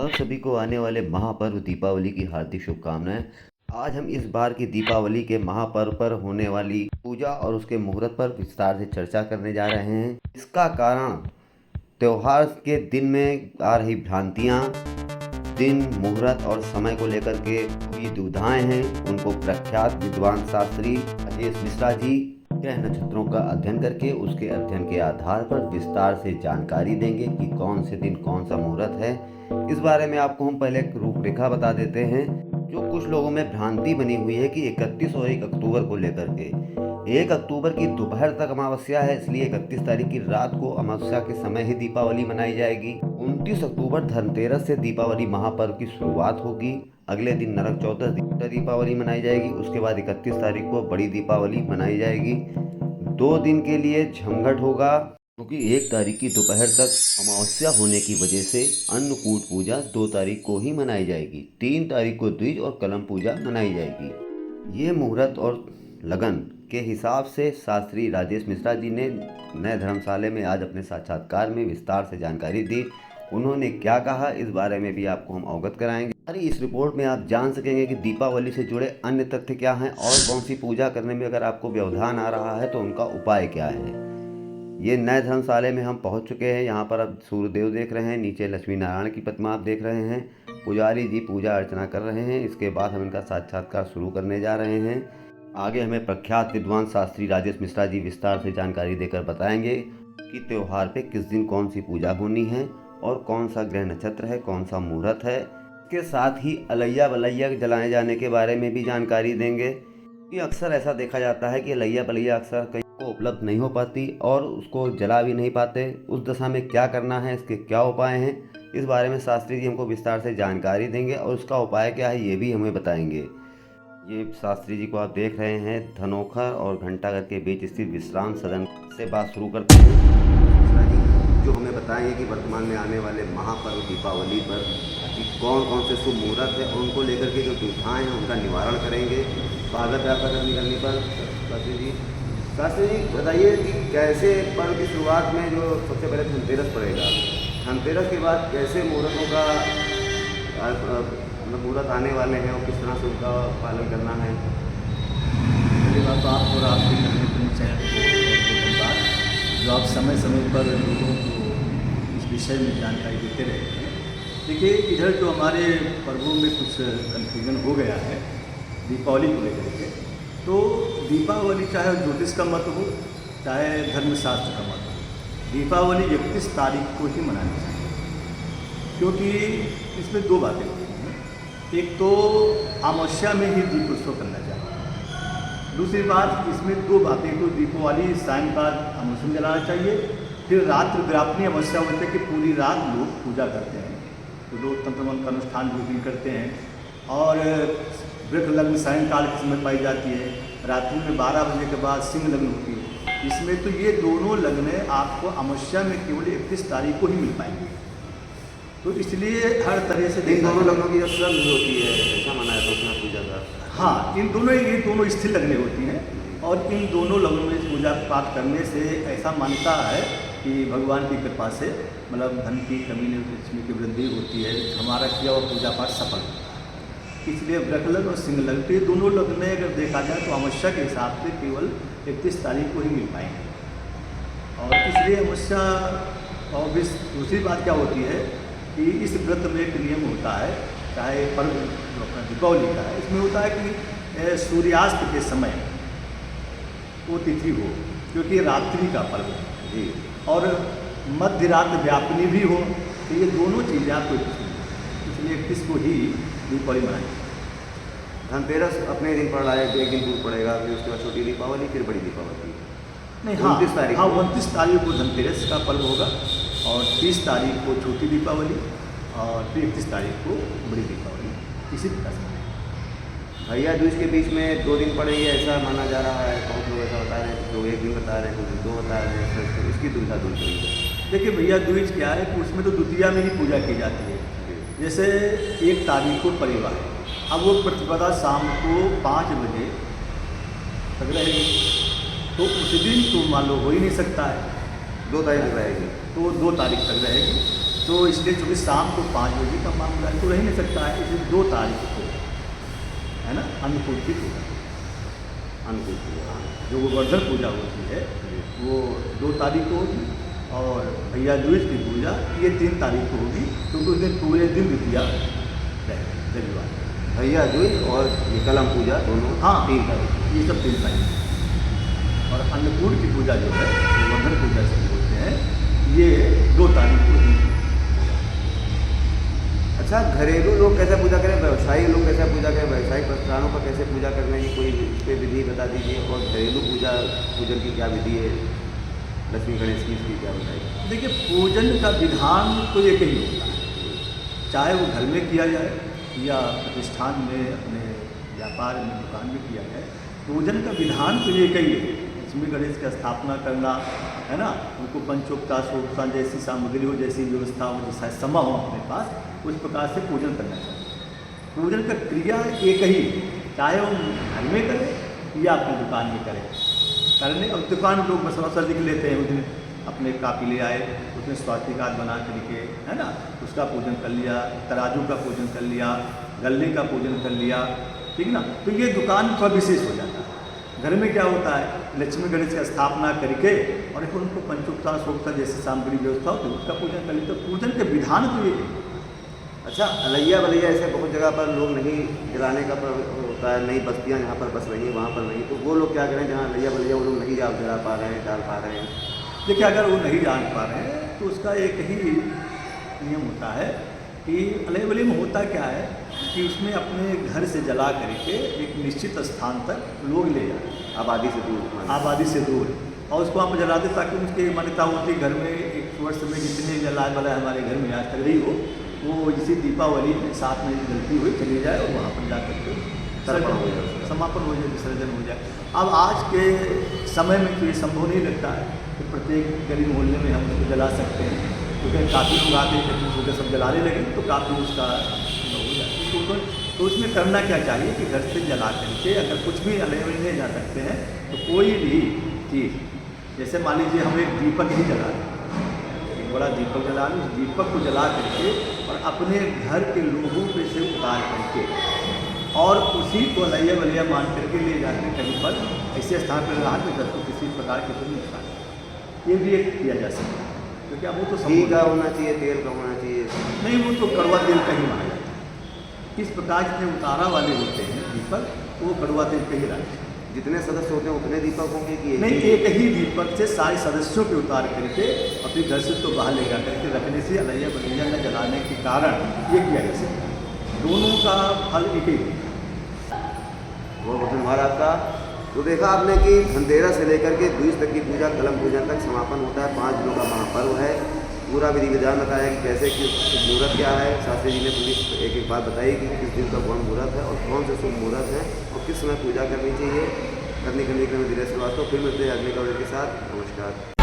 आप सभी को आने वाले महापर्व दीपावली की हार्दिक शुभकामनाएं। आज हम इस बार की दीपावली के महापर्व पर होने वाली पूजा और उसके मुहूर्त पर विस्तार से चर्चा करने जा रहे हैं। इसका कारण त्योहार के दिन में आ रही भ्रांतियां, दिन, मुहूर्त और समय को लेकर के ये दुविधाएं हैं, उनको प्रख्यात विद्वान शास्त्री राजेश मिश्रा जी ग्रह नक्षत्रों का अध्ययन करके उसके अध्ययन के आधार पर विस्तार से जानकारी देंगे कि कौन से दिन कौन सा मुहूर्त है। इस बारे में आपको हम पहले एक रूपरेखा बता देते हैं। जो कुछ लोगों में भ्रांति बनी हुई है कि 31 और 1 अक्टूबर को लेकर के 1 अक्टूबर की दोपहर तक अमावस्या है, इसलिए 31 तारीख की रात को अमावस्या के समय ही दीपावली मनाई जाएगी। 29 अक्टूबर धनतेरस से दीपावली महापर्व की शुरुआत होगी। अगले दिन नरक चौदस दीपावली मनाई जाएगी। उसके बाद 31 तारीख को बड़ी दीपावली मनाई जाएगी। 2 दिन के लिए झमघट होगा, क्योंकि 1 तारीख की दोपहर तक अमावस्या होने की वजह से अन्नकूट पूजा 2 तारीख को ही मनाई जाएगी। 3 तारीख को द्विज और कलम पूजा मनाई जाएगी। ये मुहूर्त और लगन के हिसाब से शास्त्री राजेश मिश्रा जी ने नए धर्मशाला में आज अपने साक्षात्कार में विस्तार से जानकारी दी। उन्होंने क्या कहा, इस बारे में भी आपको हम अवगत कराएंगे। अरे इस रिपोर्ट में आप जान सकेंगे कि दीपावली से जुड़े अन्य तथ्य क्या हैं और कौन सी पूजा करने में अगर आपको व्यवधान आ रहा है तो उनका उपाय क्या है। ये नए धर्मशाला में हम पहुंच चुके हैं। यहाँ पर अब सूर्यदेव देख रहे हैं, नीचे लक्ष्मी नारायण की प्रतिमा आप देख रहे हैं। पुजारी जी पूजा अर्चना कर रहे हैं। इसके बाद हम इनका साक्षात्कार शुरू करने जा रहे हैं। आगे हमें प्रख्यात विद्वान शास्त्री राजेश मिश्रा जी विस्तार से जानकारी देकर बताएंगे कि त्योहार पे किस दिन कौन सी पूजा होनी है और कौन सा ग्रह नक्षत्र है, कौन सा मुहूर्त है। इसके साथ ही अलैया बलैया जलाए जाने के बारे में भी जानकारी देंगे कि अक्सर ऐसा देखा जाता है कि अलैया बलैया अक्सर कहीं को उपलब्ध नहीं हो पाती और उसको जला भी नहीं पाते। उस दशा में क्या करना है, इसके क्या उपाय हैं, इस बारे में शास्त्री जी हमको विस्तार से जानकारी देंगे और उसका उपाय क्या है ये भी हमें बताएंगे। ये शास्त्री जी को आप देख रहे हैं, धनोखर और घंटाघर के बीच स्थित विश्राम सदन से बात शुरू करते हैं। मिश्रा जी जो हमें बताएंगे कि वर्तमान में आने वाले महापर्व दीपावली पर कि कौन कौन से शुभ मुहूर्त है और उनको लेकर के जो दुविधाएँ हैं उनका निवारण करेंगे। स्वागत है आपका करनी करने पर शास्त्री जी। शास्त्री जी बताइए कि कैसे पर्व की शुरुआत में जो सबसे पहले धनतेरस पड़ेगा, धनतेरस के बाद कैसे मुहूर्तों का मुहूर्त आने वाले हैं और किस तरह से उनका पालन करना है। पहली बात तो आप और आपके करने चैनल को धन्यवाद, जो आप समय समय पर लोगों को इस विषय में जानकारी देते रहते हैं। देखिए, इधर जो हमारे पर्वों में कुछ कन्फ्यूजन हो गया है दीपावली को लेकर के, तो दीपावली चाहे ज्योतिष का मत हो चाहे धर्मशास्त्र का मत हो, दीपावली 31 तारीख को ही मनानी चाहिए, क्योंकि इसमें 2 बातें होती हैं। एक तो अमावस्या में ही दीप उत्सव करना चाहिए। दूसरी बात, इसमें 2 बातें, तो दीपावली सायंकाल अमावस्या में जलाना चाहिए, फिर रात्रि ग्रापनी अमावस्या होती है कि पूरी रात लोग पूजा करते हैं, तो लोग तंत्रमंत्र का अनुष्ठान भी करते हैं। और वृक्ष लग्न सायंकाल के समय पाई जाती है, रात्रि में 12 बजे के बाद सिंह लग्न होती है। इसमें तो ये दोनों लग्न आपको अमावस्या में केवल 31 तारीख को ही मिल पाएंगे, तो इसलिए हर तरह से इन दोनों लग्नों की जब श्रद्धा होती है, ऐसा माना है तो उसमें पूजा का। हाँ, ये दोनों स्थिर लगने होती हैं और इन दोनों लग्नों में पूजा पाठ करने से ऐसा मान्यता है कि भगवान की कृपा से मतलब धन की कमी नहीं, लक्ष्मी की वृद्धि होती है, हमारा किया हुआ पूजा पाठ सफल होता है। इसलिए वृक्ष लग्न और सिंह लग्न, ये दोनों लग्न अगर देखा जाए तो अमावस्या के हिसाब से केवल 31 तारीख को ही मिल पाएंगे। और इसलिए अमावस्या, और दूसरी बात क्या होती है कि इस व्रत में एक नियम होता है, चाहे पर्व जो अपना दीपावली का है, इसमें होता है कि सूर्यास्त के समय वो तिथि हो, क्योंकि रात्रि का पर्व है जी, और मध्य रात व्यापनी भी हो, तो ये दोनों चीज़ें आपको इसलिए 31 को ही दीपावली मनाएंगे। धनतेरस अपने दिन पड़ रहा है, 1 दिन दूर पड़ेगा, फिर उसके बाद छोटी दीपावली, फिर बड़ी दीपावली। नहीं, हाँ 29 तारीख, हाँ 29 तारीख को धनतेरस का पर्व होगा और 30 तारीख को छोटी दीपावली और फिर 31 तारीख को बड़ी दीपावली, इसी प्रकार से। भैया दूज के बीच में 2 दिन पड़ेगी ऐसा माना जा रहा है। बहुत लोग ऐसा बता रहे हैं, कुछ लोग 1 दिन बता रहे हैं, कुछ 2 बता रहे हैं, इसकी दुविधा दूर करेंगे। देखिए भैया, दूज क्या है कि उसमें तो द्वितीया में ही पूजा की जाती है। जैसे 1 तारीख को परिवार, अब वो प्रतिपदा शाम को 5 बजे तक रहेगी, तो उस दिन तो मान लो हो ही नहीं सकता है। 2 तारीख रहेगी, तो 2 तारीख तक रहेगी। तो इसलिए चूँकि शाम को 5 बजे का मामला है तो रह नहीं सकता है, इसलिए 2 तारीख को है ना अन्नकूट की पूजा, अनुकूल पूजा। जो गोवर्धन पूजा होती है वो 2 तारीख को होगी, और भैया दूज की पूजा ये 3 तारीख को होगी, क्योंकि उस दिन पूरे दिन द्वितीया रहेगी रविवार। भैया दूज और ये कलम पूजा दोनों हाँ 3 तारीख। ये सब 3 तारीख। और अन्नकूट की पूजा जो है गोवर्धन पूजा से बोलते हैं, ये 2 तारीख को ही। अच्छा, घरेलू लोग कैसे पूजा करें, व्यवसायी लोग कैसे पूजा करें, व्यवसायिक प्रतिष्ठानों पर कैसे पूजा करने की कोई इस पर विधि बता दीजिए, और घरेलू पूजन की क्या विधि है, लक्ष्मी गणेश की इसकी क्या बताइए। देखिए पूजन का विधान तो एक ही होता है, चाहे वो घर में किया जाए या प्रतिष्ठान में अपने व्यापार में दुकान में किया जाए, पूजन का विधान तो एक ही है। लक्ष्मी गणेश की स्थापना करना है ना, उनको पंचोक्ता सोक्ता जैसी सामग्री हो, जैसी व्यवस्था हो, जैसा समय हो अपने पास, उस प्रकार से पूजन करना चाहिए। पूजन का क्रिया एक ही है, चाहे वो घर में करें या अपनी दुकान में करें। करने अब दुकान में लोग मसाला लिख लेते हैं, उस दिन अपने कापी ले आए, उसमें स्वास्तिकार्ड बना करके है ना, उसका पूजन कर लिया, तराजू का पूजन कर लिया, गले का पूजन कर लिया, ठीक ना। तो ये दुकान थोड़ा विशेष हो जाता है। घर में क्या होता है, लक्ष्मी गणेश की स्थापना करके और फिर उनको पंचोक्ता सोक्ता जैसे सामग्री व्यवस्था होती है उसका पूजन कर लेते। तो पूजन के विधान तो ये है। अच्छा, अलैया बलैया ऐसे बहुत जगह पर लोग नहीं जलाने का होता है, नई बस्तियाँ जहाँ पर बस रही हैं वहाँ पर नहीं, तो वो लोग क्या करें जहाँ अलैया बलैया वो लोग नहीं जला पा रहे हैं, डाल पा रहे हैं। देखिए अगर वो नहीं जान पा रहे हैं तो उसका एक ही नियम होता है कि अलैया बलैया में होता क्या है कि उसमें अपने घर से जला करके एक निश्चित स्थान तक लोग ले जाते हैं, आबादी से दूर। आबादी से दूर, और उसको वहाँ पर जलाते ताकि उसकी मान्यता होती है घर में एक वर्ष में जितने जला वाला हमारे घर में आज तक रही हो, वो इसी दीपावली में साथ में जलती हुई चली जाए और वहाँ पर जाकर के तर्पण हो जाए, समापन हो जाए, विसर्जन हो जाए। अब आज के समय में तो ये संभव नहीं लगता है कि प्रत्येक गली मोहल्ले में हम उसको जला सकते हैं, क्योंकि काफ़ी लोग आते हैं जब उसको सब जलाने लगे तो काफ़ी उसका हो जाए। तो उसमें करना क्या चाहिए कि घर से जला करके अगर कुछ भी अलग नहीं जा सकते हैं तो कोई भी चीज़, जैसे मान लीजिए हम एक दीपक ही जला लें, एक बड़ा दीपक जला लें, उस दीपक को जला करके और अपने घर के लोगों पे से उतार करके और उसी को अलैया बलैया मान करके ले जाकर कहीं पर ऐसे स्थान पर रहा कि जिसको किसी प्रकार की कोई नुकसान नहीं। ये भी एक किया जा सकता है, क्योंकि अब वो तो घी का होना चाहिए, तेल का होना चाहिए, नहीं, वो तो कड़वा तेल का ही माना जाता है। इस प्रकार जितने उतारा वाले होते हैं दीपक, वो कड़वा तेल का ही रहते हैं। जितने सदस्य होते हैं उतने दीपक होंगे कि नहीं, एक ही दीपक से सारे सदस्यों पे उतार करके अपने घर से तो बाहर ले जा करके रखने से अलैया बलैया न जलाने के कारण ये किया जा सकता है। दोनों का फल एक ही है। बहुत बहुत धन्यवाद आपका। तो देखा आपने कि धनतेरस से लेकर के दूज तक की पूजा, कलम पूजन तक समापन होता है। 5 दिनों का महापर्व है। पूरा विधि विधान बताया कि कैसे किस मुहूर्त क्या है। शास्त्री जी ने पूरी एक एक बात बताई कि किस दिन का कौन मुहूर्त है और कौन से शुभ मुहूर्त है और किस समय पूजा करनी चाहिए। करने के लिए मैं दिनेश श्रीवास्तव फिर मिलते हैं अगले कवरेज के साथ। नमस्कार।